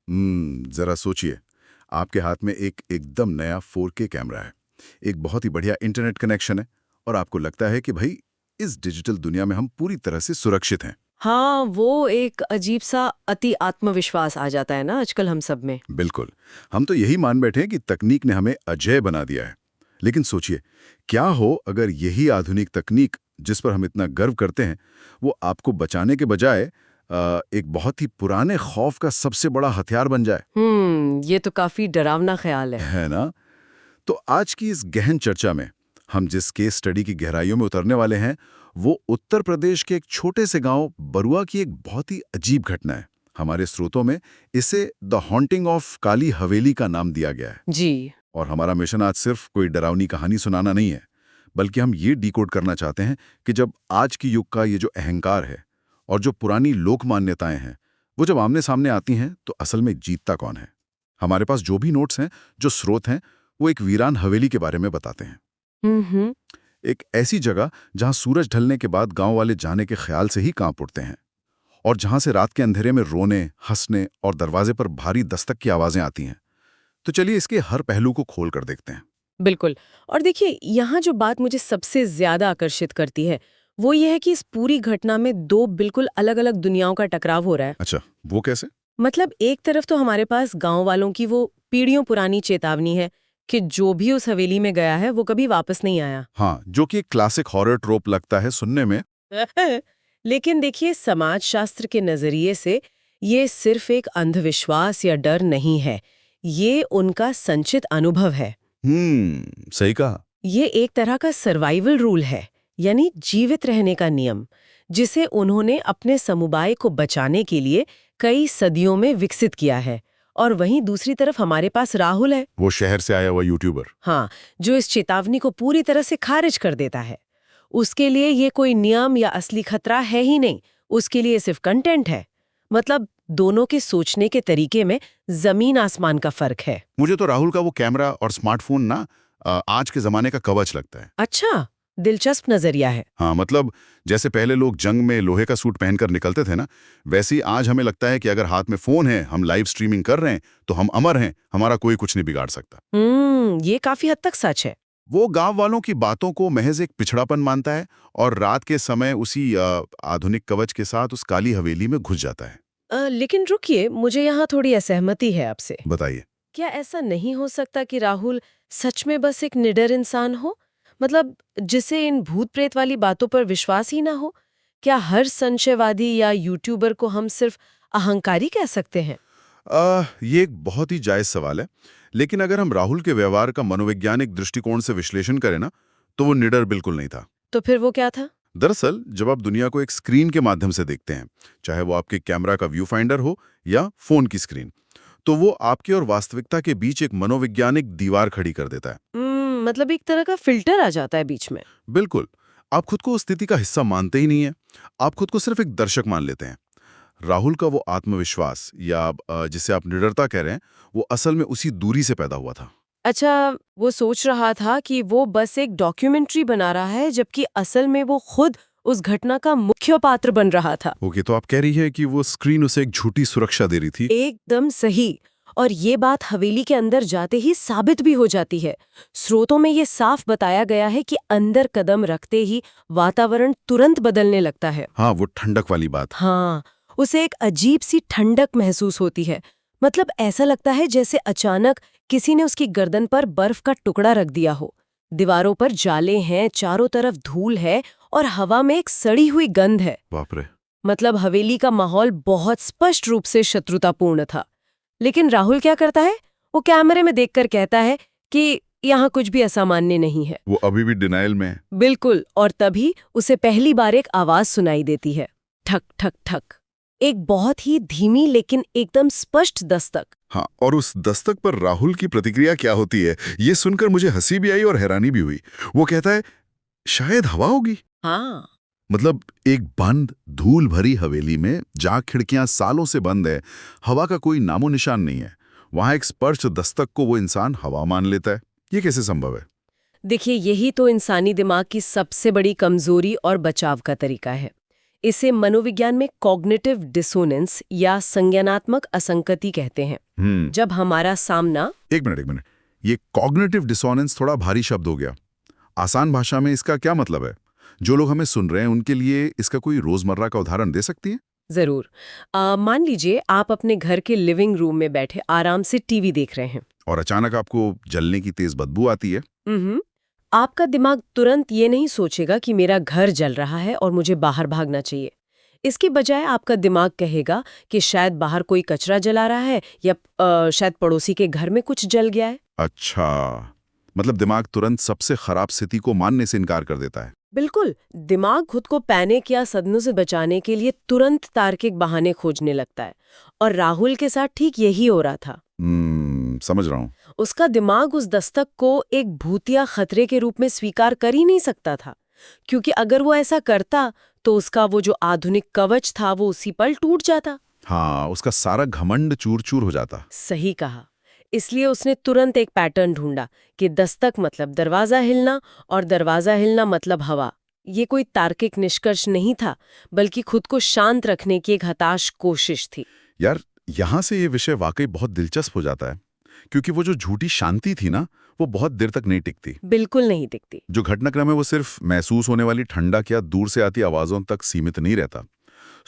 जरा सोचिए। आपके हाथ में एक एकदम नया 4K कैमरा है, एक बहुत ही बढ़िया इंटरनेट कनेक्शन है, और आपको लगता है कि भाई इस डिजिटल दुनिया में हम पूरी तरह से सुरक्षित हैं। हाँ, वो एक अजीब-सा अति आत्मविश्वास आ जाता है ना आजकल हम सब में। बिल्कुल। हम तो यही मान बैठे हैं कि तकनीक ने हमें अजेय बना दिया है। लेकिन सोचिए, क्या हो अगर यही आधुनिक तकनीक जिस पर हम इतना गर्व करते हैं, वो आपको बचाने के बजाय एक बहुत ही पुराने खौफ का सबसे बड़ा हथियार बन जाए। ये तो काफ़ी डरावना ख़्याल है। है ना? तो आज की इस गहन चर्चा में हम जिस केस स्टडी की गहराइयों में उतरने वाले हैं, वो उत्तर प्रदेश के एक छोटे से गांव बरुआ की एक बहुत ही अजीब घटना है। हमारे स्रोतों में इसे द हॉन्टिंग ऑफ काली हवेली का नाम दिया गया है। जी। और हमारा मिशन आज सिर्फ कोई डरावनी कहानी सुनाना नहीं है, बल्कि हम ये डिकोड करना चाहते हैं कि जब आज की युग का ये जो अहंकार है और जो पुरानी लोक मान्यताएं हैं, वो जब आमने सामने आती हैं तो असल में जीतता कौन है। हमारे पास जो भी नोट्स हैं, जो स्रोत हैं, वो एक वीरान हवेली के बारे में बताते हैं। हम्म। एक ऐसी जगह जहां सूरज ढलने के बाद गांव वाले जाने के ख्याल से ही कांप उठते हैं, और जहां से रात के अंधेरे में रोने, हंसने और दरवाजे पर भारी दस्तक की आवाजें आती हैं। तो चलिए इसके हर पहलू को खोल कर देखते हैं। बिल्कुल। और देखिए, यहाँ जो बात मुझे सबसे ज़्यादा आकर्षित करती है, वो ये है कि इस पूरी घटना में 2 बिल्कुल अलग-अलग दुनियाओं का टकराव हो रहा है। अच्छा, वो कैसे? मतलब एक तरफ तो हमारे पास गाँव वालों की वो पीढ़ियों पुरानी चेतावनी है कि जो भी उस हवेली में गया है, वो कभी वापस नहीं आया। हाँ, जो कि एक क्लासिक हॉरर ट्रोप लगता है सुनने में। लेकिन देखिए, समाजशास्त्र के नजरिए से ये सिर्फ एक अंधविश्वास या डर नहीं है, ये उनका संचित अनुभव है। सही कहा। ये एक तरह का सर्वाइवल रूल है, यानी जीवित रहने का नियम, जिसे उन्होंने अपने समुदाय को बचाने के लिए कई सदियों में विकसित किया है। और वहीं दूसरी तरफ हमारे पास राहुल है। वो शहर से आया हुआ यूट्यूबर। हाँ, जो इस चेतावनी को पूरी तरह से खारिज कर देता है। उसके लिए ये कोई नियम या असली खतरा है ही नहीं, उसके लिए सिर्फ कंटेंट है। मतलब दोनों के सोचने के तरीके में जमीन आसमान का फर्क है। मुझे तो राहुल का वो कैमरा और स्मार्टफोन ना आज के जमाने का कवच लगता है। अच्छा, दिलचस्प नजरिया है। हाँ, मतलब जैसे पहले लोग जंग में लोहे का सूट पहनकर निकलते थे ना, वैसे ही आज हमें लगता है कि अगर हाथ में फोन है, हम लाइव स्ट्रीमिंग कर रहे हैं, तो हम अमर हैं, हमारा कोई कुछ नहीं बिगाड़ सकता। ये काफी हद तक सच है। वो गांव वालों की बातों को महज एक पिछड़ापन मानता है, और रात के समय उसी आधुनिक कवच के साथ उस काली हवेली में घुस जाता है। लेकिन रुकिए, मुझे यहाँ थोड़ी असहमति है आपसे। बताइए। क्या ऐसा नहीं हो सकता कि राहुल सच में बस एक निडर इंसान हो? मतलब जिसे इन भूत प्रेत वाली बातों पर विश्वास ही ना हो? क्या हर संशयवादी या यूट्यूबर को हम सिर्फ अहंकारी कह सकते हैं? ये एक बहुत ही जायज सवाल है, लेकिन अगर हम राहुल के व्यवहार का मनोवैज्ञानिक दृष्टिकोण से विश्लेषण करें ना, तो वो निडर बिल्कुल नहीं था। तो फिर वो क्या था? दरअसल जब आप दुनिया को एक स्क्रीन के माध्यम से देखते हैं, चाहे वो आपके कैमरा का व्यू फाइंडर हो या फोन की स्क्रीन, तो वो आपकी और वास्तविकता के बीच एक मनोवैज्ञानिक दीवार खड़ी कर देता है। मतलब एक तरह का फिल्टर आ जाता है बीच में। बिल्कुल। आप खुद को उस स्थिति का हिस्सा मानते ही नहीं है, आप खुद को सिर्फ एक दर्शक मान लेते हैं। राहुल का वो आत्मविश्वास, या जिसे आप निडरता कह रहे हैं, वो असल में उसी दूरी से पैदा हुआ था। अच्छा, वो सोच रहा था कि वो बस एक डॉक्यूमेंट्री बना रहा है, जबकि असल में वो खुद उस घटना का मुख्य पात्र बन रहा था। ओके, तो आप कह रही है कि वो स्क्रीन उसे एक झूठी सुरक्षा दे रही थी। एकदम सही। और ये बात हवेली के अंदर जाते ही साबित भी हो जाती है। स्रोतों में ये साफ बताया गया है कि अंदर कदम रखते ही वातावरण तुरंत बदलने लगता है। हाँ, वो ठंडक वाली बात। हाँ, उसे एक अजीब सी ठंडक महसूस होती है। मतलब ऐसा लगता है जैसे अचानक किसी ने उसकी गर्दन पर बर्फ का टुकड़ा रख दिया हो। दीवारों पर जाले हैं, चारों तरफ धूल है और हवा में एक सड़ी हुई गंध है। बाप रे। मतलब हवेली का माहौल बहुत स्पष्ट रूप से शत्रुतापूर्ण था। लेकिन राहुल क्या करता है? वो कैमरे में देखकर कहता है कि यहाँ कुछ भी असामान्य नहीं है। वो अभी भी डिनायल में है। बिल्कुल। और तभी उसे पहली बार एक आवाज सुनाई देती है, ठक ठक ठक। एक बहुत ही धीमी लेकिन एकदम स्पष्ट दस्तक। हाँ, और उस दस्तक पर राहुल की प्रतिक्रिया क्या होती है, ये सुनकर मुझे हंसी भी आई और हैरानी भी हुई। वो कहता है, शायद हवा होगी। हाँ। मतलब एक बंद धूल भरी हवेली में जहां खिड़कियां सालों से बंद है, हवा का कोई नामो निशान नहीं है, वहां एक स्पर्श दस्तक को वो इंसान हवा मान लेता है। ये कैसे संभव है? देखिए, यही तो इंसानी दिमाग की सबसे बड़ी कमजोरी और बचाव का तरीका है। इसे मनोविज्ञान में कॉग्निटिव डिसोनेंस या संज्ञानात्मक असंगति कहते हैं। जब हमारा सामना एक मिनट, ये कॉग्निटिव डिसोनेंस थोड़ा भारी शब्द हो गया। आसान भाषा में इसका क्या मतलब है? जो लोग हमें सुन रहे हैं उनके लिए इसका कोई रोजमर्रा का उदाहरण दे सकती है? जरूर। मान लीजिए आप अपने घर के लिविंग रूम में बैठे आराम से टीवी देख रहे हैं और अचानक आपको जलने की तेज बदबू आती है। आपका दिमाग तुरंत ये नहीं सोचेगा कि मेरा घर जल रहा है और मुझे बाहर भागना चाहिए। इसके बजाय आपका दिमाग कहेगा कि शायद बाहर कोई कचरा जला रहा है या शायद पड़ोसी के घर में कुछ जल गया है। अच्छा, मतलब दिमाग तुरंत सबसे खराब स्थिति को मानने से इनकार कर देता है। बिल्कुल, दिमाग खुद को पैनिक या सदमे से बचाने के लिए तुरंत तार्किक बहाने खोजने लगता है और राहुल के साथ ठीक यही हो रहा था। समझ रहा हूँ। उसका दिमाग उस दस्तक को एक भूतिया खतरे के रूप में स्वीकार कर ही नहीं सकता था, क्योंकि अगर वो ऐसा करता तो उसका वो जो आधुनिक कवच था वो उसी पल टूट जाता। हाँ, उसका सारा घमंड चूर चूर हो जाता। सही कहा। इसलिए उसने तुरंत एक पैटर्न ढूंढा कि दस्तक मतलब दरवाजा हिलना और दरवाजा हिलना मतलब हवा। ये कोई तार्किक निष्कर्ष नहीं था, बल्कि खुद को शांत रखने की एक हताश कोशिश थी। यार, यहाँ से ये विषय वाकई बहुत दिलचस्प हो जाता है, क्योंकि वो जो झूठी शांति थी ना, वो बहुत देर तक नहीं टिकती। बिल्कुल नहीं टिकती। जो घटनाक्रम है वो सिर्फ महसूस होने वाली ठंडक या दूर से आती आवाजों तक सीमित नहीं रहता।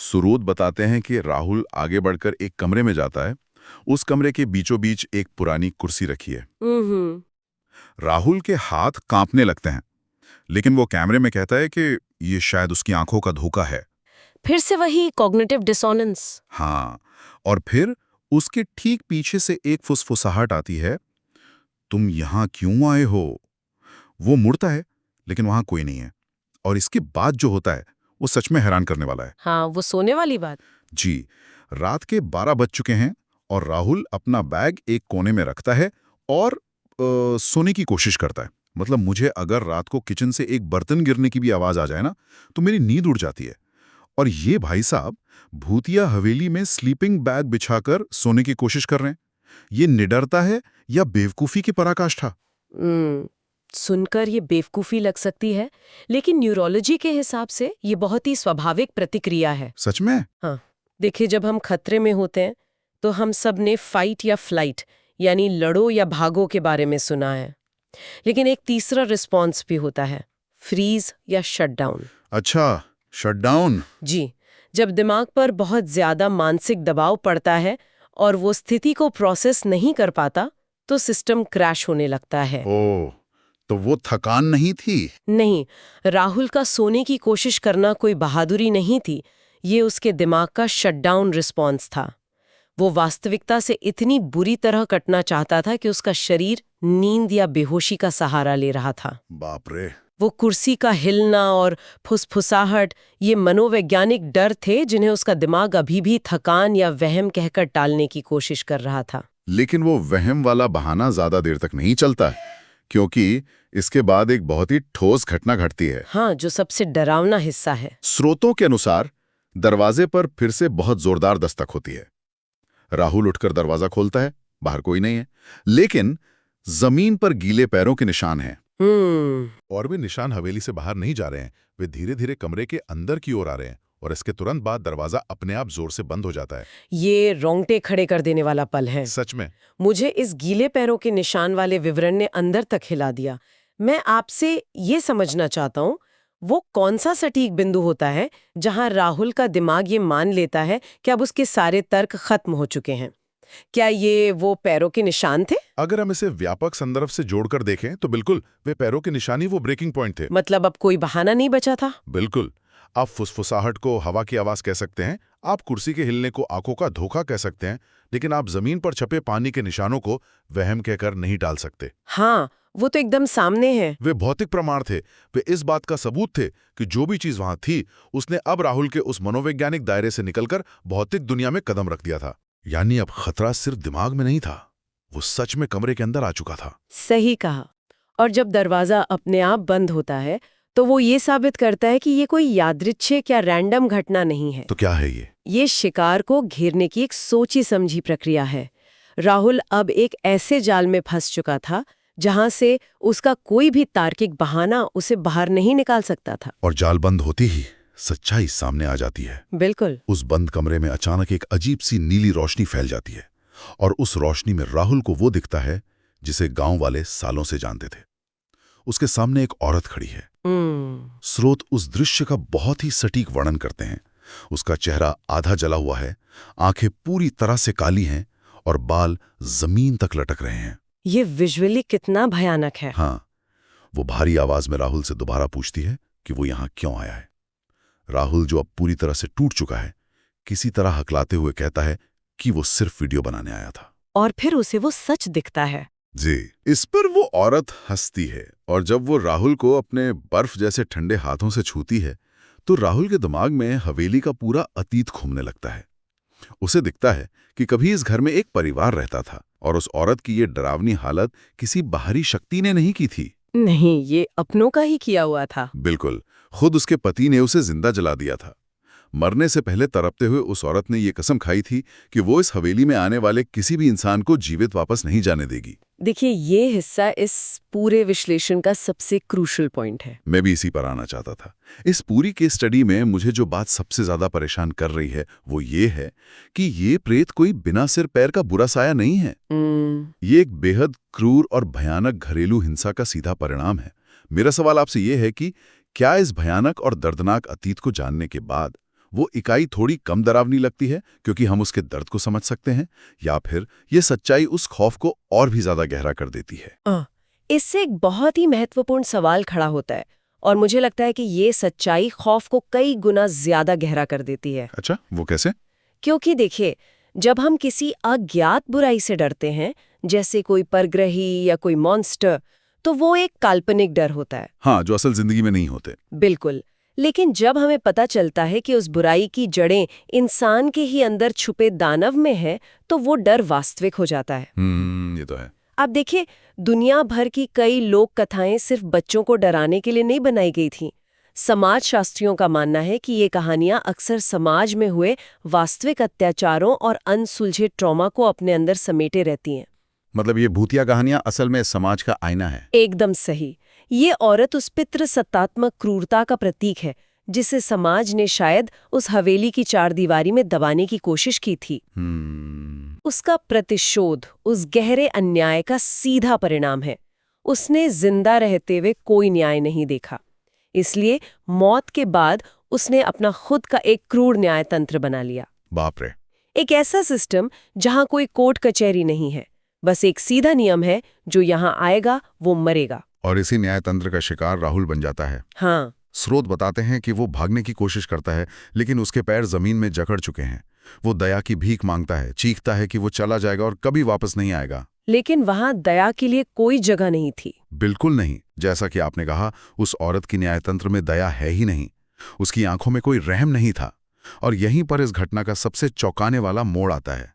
सुरोद बताते हैं कि राहुल आगे बढ़कर एक कमरे में जाता है। उस कमरे के बीचों बीच एक पुरानी कुर्सी रखी है। राहुल के हाथ कांपने लगते हैं, लेकिन वो कैमरे में कहता है कि ये शायद उसकी आंखों का धोखा है। फिर से वही कॉग्निटिव डिसोनेंस। हाँ, और फिर उसके ठीक पीछे से एक फुसफुसाहट आती है, तुम यहां क्यों आए हो? वो मुड़ता है, लेकिन वहां कोई नहीं है। और इसके बाद जो होता है वो सच में हैरान करने वाला है। हाँ, वो सोने वाली बात। जी, रात के 12 बज चुके हैं और राहुल अपना बैग एक कोने में रखता है और सोने की कोशिश करता है। मतलब मुझे अगर रात को किचन से एक बर्तन गिरने की भी आवाज आ जाए ना, तो मेरी नींद उड़ जाती है। और ये भाई साहब भूतिया हवेली में स्लीपिंग बैग बिछाकर सोने की कोशिश कर रहे हैं। ये निडरता है या बेवकूफी की पराकाष्ठा? सुनकर ये बेवकूफी लग सकती है, लेकिन न्यूरोलॉजी के हिसाब से ये बहुत ही स्वाभाविक प्रतिक्रिया है। सच में? हाँ, देखिए, जब हम खतरे में होते हैं तो हम सब ने फाइट या फ्लाइट यानी लड़ो या भागो के बारे में सुना है, लेकिन एक तीसरा रिस्पॉन्स भी होता है, फ्रीज या शटडाउन। अच्छा, शटडाउन। जी, जब दिमाग पर बहुत ज्यादा मानसिक दबाव पड़ता है और वो स्थिति को प्रोसेस नहीं कर पाता तो सिस्टम क्रैश होने लगता है। ओह, तो वो थकान नहीं थी? नहीं, राहुल का सोने की कोशिश करना कोई बहादुरी नहीं थी, ये उसके दिमाग का शटडाउन रिस्पॉन्स था। वो वास्तविकता से इतनी बुरी तरह कटना चाहता था कि उसका शरीर नींद या बेहोशी का सहारा ले रहा था। बाप रे। वो कुर्सी का हिलना और फुसफुसाहट ये मनोवैज्ञानिक डर थे जिन्हें उसका दिमाग अभी भी थकान या वहम कहकर टालने की कोशिश कर रहा था। लेकिन वो वहम वाला बहाना ज्यादा देर तक नहीं चलता, क्योंकि इसके बाद एक बहुत ही ठोस घटना घटती है। हाँ, जो सबसे डरावना हिस्सा है। स्रोतों के अनुसार दरवाजे पर फिर से बहुत जोरदार दस्तक होती है। राहुल उठकर दरवाजा खोलता है, बाहर कोई नहीं है, लेकिन जमीन पर गीले पैरों के निशान हैं। और वे निशान हवेली से बाहर नहीं जा रहे हैं, वे धीरे धीरे कमरे के अंदर की ओर आ रहे हैं और इसके तुरंत बाद दरवाजा अपने आप जोर से बंद हो जाता है। ये रोंगटे खड़े कर देने वाला पल है। सच में मुझे इस गीले पैरों के निशान वाले विवरण ने अंदर तक हिला दिया। मैं आपसे ये समझना चाहता हूँ, वो कौन सा सटीक बिंदु होता है जहां राहुल का दिमाग ये मान लेता है कि अब उसके सारे तर्क खत्म हो चुके हैं? क्या ये वो पैरों के निशान थे? अगर हम इसे व्यापक संदर्भ से जोड़कर देखें तो बिल्कुल, वे पैरों के निशान ही वो ब्रेकिंग पॉइंट थे। मतलब अब कोई बहाना नहीं बचा था? बिल्कुल। आप फुसफुसाहट को हवा की आवाज कह सकते हैं, आप कुर्सी के हिलने को आंखों का धोखा कह सकते हैं, लेकिन आप जमीन पर छपे पानी के निशानों को वहम कहकर नहीं टाल सकते। हाँ, वो तो एकदम सामने है। वे भौतिक प्रमाण थे, वे इस बात का सबूत थे कि जो भी चीज वहां थी उसने अब राहुल के उस मनोवैज्ञानिक दायरे से निकलकर भौतिक दुनिया में कदम रख दिया था। यानी अब खतरा सिर्फ दिमाग में नहीं था, वो सच में कमरे के अंदर आ चुका था। सही कहा। और जब दरवाजा अपने आप बंद होता है तो वो ये साबित करता है कि ये कोई यादृच्छिक या रैंडम घटना नहीं है। तो क्या है ये? ये शिकार को घेरने की एक सोची समझी प्रक्रिया है। राहुल अब एक ऐसे जाल में फंस चुका था जहां से उसका कोई भी तार्किक बहाना उसे बाहर नहीं निकाल सकता था। और जाल बंद होती ही सच्चाई सामने आ जाती है। बिल्कुल। उस बंद कमरे में अचानक एक अजीब सी नीली रोशनी फैल जाती है और उस रोशनी में राहुल को वो दिखता है जिसे गांव वाले सालों से जानते थे। उसके सामने एक औरत खड़ी है। स्रोत उस दृश्य का बहुत ही सटीक वर्णन करते हैं। उसका चेहरा आधा जला हुआ है, आंखें पूरी तरह से काली हैं और बाल जमीन तक लटक रहे हैं। ये विजुअली कितना भयानक है। हाँ, वो भारी आवाज में राहुल से दोबारा पूछती है कि वो यहां क्यों आया है। राहुल, जो अब पूरी तरह से टूट चुका है, किसी तरह हकलाते हुए कहता है कि वो सिर्फ वीडियो बनाने आया था। और फिर उसे वो सच दिखता है। जी। इस पर वो औरत हंसती है और जब वो राहुल को अपने बर्फ जैसे ठंडे हाथों से छूती है तो राहुल के दिमाग में हवेली का पूरा अतीत घूमने लगता है। उसे दिखता है कि कभी इस घर में एक परिवार रहता था और उस औरत की ये डरावनी हालत किसी बाहरी शक्ति ने नहीं की थी। नहीं, ये अपनों का ही किया हुआ था। बिल्कुल, खुद उसके पति ने उसे जिंदा जला दिया था। मरने से पहले तड़पते हुए उस औरत ने ये कसम खाई थी कि वो इस हवेली में आने वाले किसी भी इंसान को जीवित वापस नहीं जाने देगी। देखिए, ये हिस्सा इस पूरे विश्लेषण का सबसे क्रूशल पॉइंट है। मैं भी इसी पर आना चाहता था। इस पूरी केस स्टडी में मुझे जो बात सबसे ज्यादा परेशान कर रही है वो ये है कि ये प्रेत कोई बिना सिर पैर का बुरा साया नहीं है। ये एक बेहद क्रूर और भयानक घरेलू हिंसा का सीधा परिणाम है। मेरा सवाल आपसे ये है कि क्या इस भयानक और दर्दनाक अतीत को जानने के बाद वो इकाई थोड़ी कम डरावनी लगती है क्योंकि हम उसके दर्द को समझ सकते हैं, या फिर ये सच्चाई उस खौफ को और भी ज्यादा गहरा कर देती है? इससे एक बहुत ही महत्वपूर्ण सवाल खड़ा होता है और मुझे लगता है कि ये सच्चाई खौफ को कई गुना ज्यादा गहरा कर देती है। अच्छा, वो कैसे? क्योंकि देखिए, जब हम किसी अज्ञात बुराई से डरते हैं, जैसे कोई परग्रही या कोई मॉन्स्टर, तो वो एक काल्पनिक डर होता है। हाँ, जो असल जिंदगी में नहीं होते। बिल्कुल। लेकिन जब हमें पता चलता है कि उस बुराई की जड़ें इंसान के ही अंदर छुपे दानव में है, तो वो डर वास्तविक हो जाता है। ये तो है। आप देखिए, दुनिया भर की कई लोक कथाएं सिर्फ बच्चों को डराने के लिए नहीं बनाई गई थीं। समाजशास्त्रियों का मानना है कि ये कहानियां अक्सर समाज में हुए वास्तविक अत्याचारों और अनसुलझे ट्रॉमा को अपने अंदर समेटे रहती हैं। मतलब ये भूतिया कहानियां असल में समाज का आईना है। एकदम सही। ये औरत उस पितृसत्तात्मक क्रूरता का प्रतीक है जिसे समाज ने शायद उस हवेली की चारदीवारी में दबाने की कोशिश की थी। उसका प्रतिशोध उस गहरे अन्याय का सीधा परिणाम है। उसने जिंदा रहते हुए कोई न्याय नहीं देखा, इसलिए मौत के बाद उसने अपना खुद का एक क्रूर न्याय तंत्र बना लिया। बाप रे। एक ऐसा सिस्टम जहां कोई कोर्ट कचहरी नहीं है, बस एक सीधा नियम है, जो यहां आएगा वो मरेगा। और इसी न्यायतंत्र का शिकार राहुल बन जाता है। हाँ। स्रोत बताते हैं कि वो भागने की कोशिश करता है, लेकिन उसके पैर जमीन में जकड़ चुके हैं। वो दया की भीख मांगता है, चीखता है कि वो चला जाएगा और कभी वापस नहीं आएगा। लेकिन वहां दया के लिए कोई जगह नहीं थी। बिल्कुल नहीं। जैसा कि आपने कहा, उस औरत की न्यायतंत्र में दया है ही नहीं। उसकी आंखों में कोई रहम नहीं था। और यहीं पर इस घटना का सबसे चौंकाने वाला मोड़ आता है।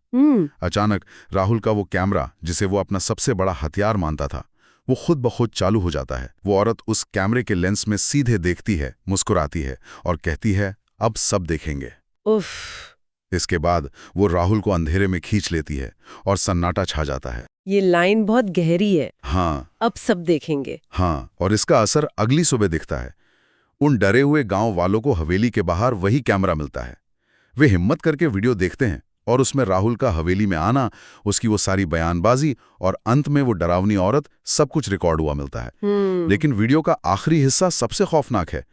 अचानक राहुल का वो कैमरा, जिसे वो अपना सबसे बड़ा हथियार मानता था, वो खुद ब खुद चालू हो जाता है। वो औरत उस कैमरे के लेंस में सीधे देखती है, मुस्कुराती है और कहती है, अब सब देखेंगे। उफ। इसके बाद वो राहुल को अंधेरे में खींच लेती है और सन्नाटा छा जाता है। ये लाइन बहुत गहरी है। हाँ, अब सब देखेंगे। हाँ, और इसका असर अगली सुबह दिखता है। उन डरे हुए गांव वालों को हवेली के बाहर वही कैमरा मिलता है। वे हिम्मत करके वीडियो देखते हैं और उसमें राहुल का हवेली में आना, उसकी वो सारी बयानबाजी और अंत में वो डरावनी औरत, सब कुछ रिकॉर्ड हुआ मिलता है। लेकिन वीडियो का आखिरी हिस्सा सबसे खौफनाक है।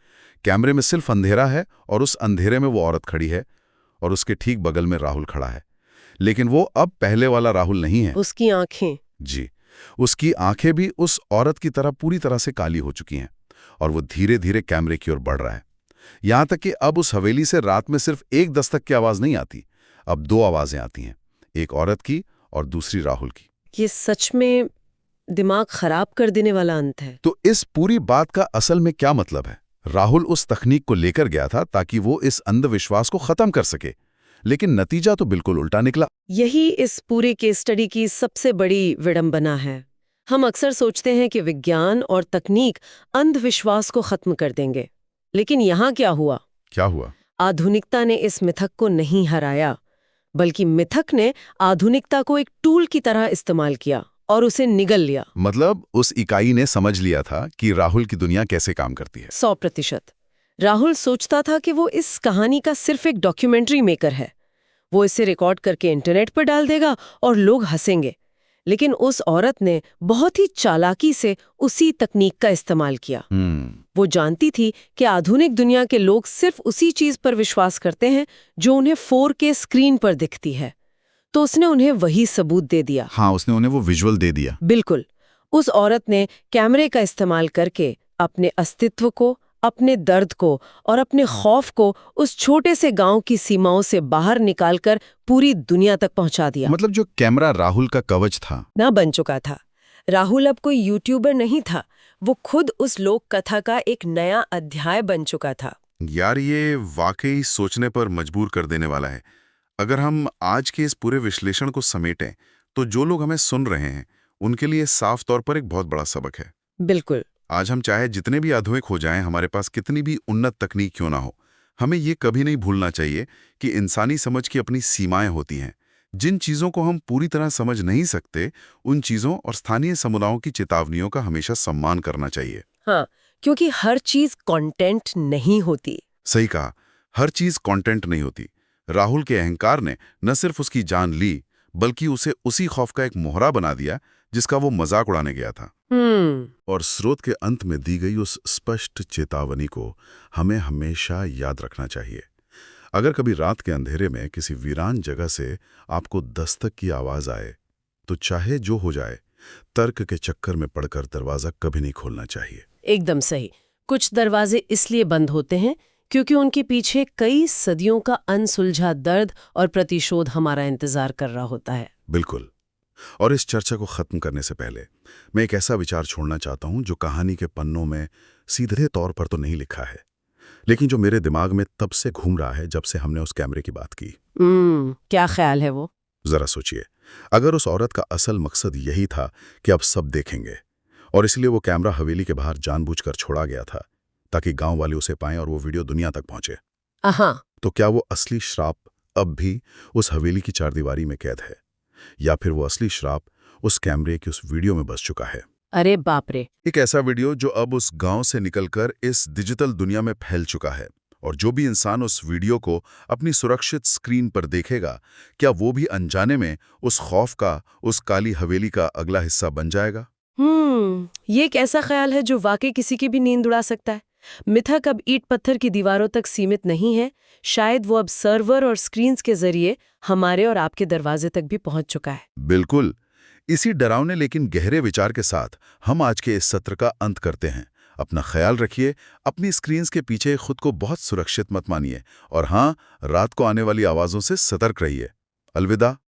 कैमरे में सिर्फ अंधेरा है और उस अंधेरे में वो औरत खड़ी है और उसके ठीक बगल में राहुल खड़ा है। लेकिन वो अब पहले वाला राहुल नहीं है। उसकी आंखें। जी, उसकी आंखें भी उस औरत की तरह पूरी तरह से काली हो चुकी हैं और वो धीरे धीरे कैमरे की ओर बढ़ रहा है। यहां तक कि अब उस हवेली से रात में सिर्फ एक दस्तक की आवाज नहीं आती, अब दो आवाजें आती हैं, एक औरत की और दूसरी राहुल की। ये सच में दिमाग खराब कर देने वाला अंत है। तो इस पूरी बात का असल में क्या मतलब है? राहुल उस तकनीक को लेकर गया था ताकि वो इस अंधविश्वास को खत्म कर सके, लेकिन नतीजा तो बिल्कुल उल्टा निकला। यही इस पूरे केस स्टडी की सबसे बड़ी विडंबना है। हम अक्सर सोचते हैं कि विज्ञान और तकनीक अंधविश्वास को खत्म कर देंगे, लेकिन यहाँ क्या हुआ? क्या हुआ? आधुनिकता ने इस मिथक को नहीं हराया, बल्कि मिथक ने आधुनिकता को एक टूल की तरह इस्तेमाल किया और उसे निगल लिया। मतलब उस इकाई ने समझ लिया था कि राहुल की दुनिया कैसे काम करती है। 100%। राहुल सोचता था कि वो इस कहानी का सिर्फ एक डॉक्यूमेंट्री मेकर है। वो इसे रिकॉर्ड करके इंटरनेट पर डाल देगा और लोग हंसेंगे। लेकिन उस औरत ने बहुत ही चालाकी से उसी तकनीक का इस्तेमाल किया। वो जानती थी कि आधुनिक दुनिया के लोग सिर्फ उसी चीज पर विश्वास करते हैं जो उन्हें 4K स्क्रीन पर दिखती है। तो उसने उन्हें वही सबूत दे दिया। हाँ, उसने उन्हें वो विजुअल दे दिया। बिल्कुल। उस औरत ने कैमरे का इस्तेमाल करके अपने अस्तित्व को, अपने दर्द को और अपने खौफ को उस छोटे से गांव की सीमाओं से बाहर निकालकर पूरी दुनिया तक पहुंचा दिया। मतलब जो कैमरा राहुल का कवच था ना बन चुका था। राहुल अब कोई यूट्यूबर नहीं था, वो खुद उस लोक कथा का एक नया अध्याय बन चुका था। यार, ये वाकई सोचने पर मजबूर कर देने वाला है। अगर हम आज के इस पूरे विश्लेषण को समेटें तो जो लोग हमें सुन रहे हैं उनके लिए साफ तौर पर एक बहुत बड़ा सबक है। बिल्कुल। आज हम चाहे जितने भी आधुनिक हो जाएं, हमारे पास कितनी भी उन्नत तकनीक क्यों ना हो, हमें ये कभी नहीं भूलना चाहिए कि इंसानी समझ की अपनी सीमाएं होती हैं। जिन चीज़ों को हम पूरी तरह समझ नहीं सकते, उन चीज़ों और स्थानीय समुदायों की चेतावनियों का हमेशा सम्मान करना चाहिए। हाँ, क्योंकि हर चीज कंटेंट नहीं होती। सही कहा, हर चीज़ कंटेंट नहीं होती। राहुल के अहंकार ने न सिर्फ उसकी जान ली, बल्कि उसे उसी खौफ का एक मोहरा बना दिया जिसका वो मजाक उड़ाने गया था। और स्रोत के अंत में दी गई उस स्पष्ट चेतावनी को हमें हमेशा याद रखना चाहिए। अगर कभी रात के अंधेरे में किसी वीरान जगह से आपको दस्तक की आवाज आए, तो चाहे जो हो जाए, तर्क के चक्कर में पड़कर दरवाजा कभी नहीं खोलना चाहिए। एकदम सही। कुछ दरवाजे इसलिए बंद होते हैं क्योंकि उनके पीछे कई सदियों का अनसुलझा दर्द और प्रतिशोध हमारा इंतजार कर रहा होता है। बिल्कुल। और इस चर्चा को खत्म करने से पहले मैं एक ऐसा विचार छोड़ना चाहता हूं जो कहानी के पन्नों में सीधे तौर पर तो नहीं लिखा है, लेकिन जो मेरे दिमाग में तब से घूम रहा है जब से हमने उस कैमरे की बात की। क्या ख्याल है वो? जरा सोचिए, अगर उस औरत का असल मकसद यही था कि अब सब देखेंगे, और इसलिए वो कैमरा हवेली के बाहर जानबूझकर छोड़ा गया था ताकि गांव वाले उसे पाएं और वो वीडियो दुनिया तक पहुंचे, तो क्या वो असली श्राप अब भी उस हवेली की चारदीवारी में कैद है, या फिर वो असली श्राप उस कैमरे की उस वीडियो में बस चुका है? अरे बाप रे! एक ऐसा वीडियो जो अब उस गांव से निकलकर इस डिजिटल दुनिया में फैल चुका है, और जो भी इंसान उस वीडियो को अपनी सुरक्षित स्क्रीन पर देखेगा, क्या वो भी अनजाने में उस खौफ का, उस काली हवेली का अगला हिस्सा बन जाएगा? ये एक ऐसा ख्याल है जो वाकई किसी की भी नींद उड़ा सकता है। मिथक अब ईंट पत्थर की दीवारों तक सीमित नहीं है, शायद वो अब सर्वर और स्क्रीन्स के जरिए हमारे और आपके दरवाजे तक भी पहुंच चुका है। बिल्कुल। इसी डरावने लेकिन गहरे विचार के साथ हम आज के इस सत्र का अंत करते हैं। अपना ख्याल रखिए, अपनी स्क्रीन्स के पीछे खुद को बहुत सुरक्षित मत मानिए, और हाँ, रात को आने वाली आवाज़ों से सतर्क रहिए। अलविदा।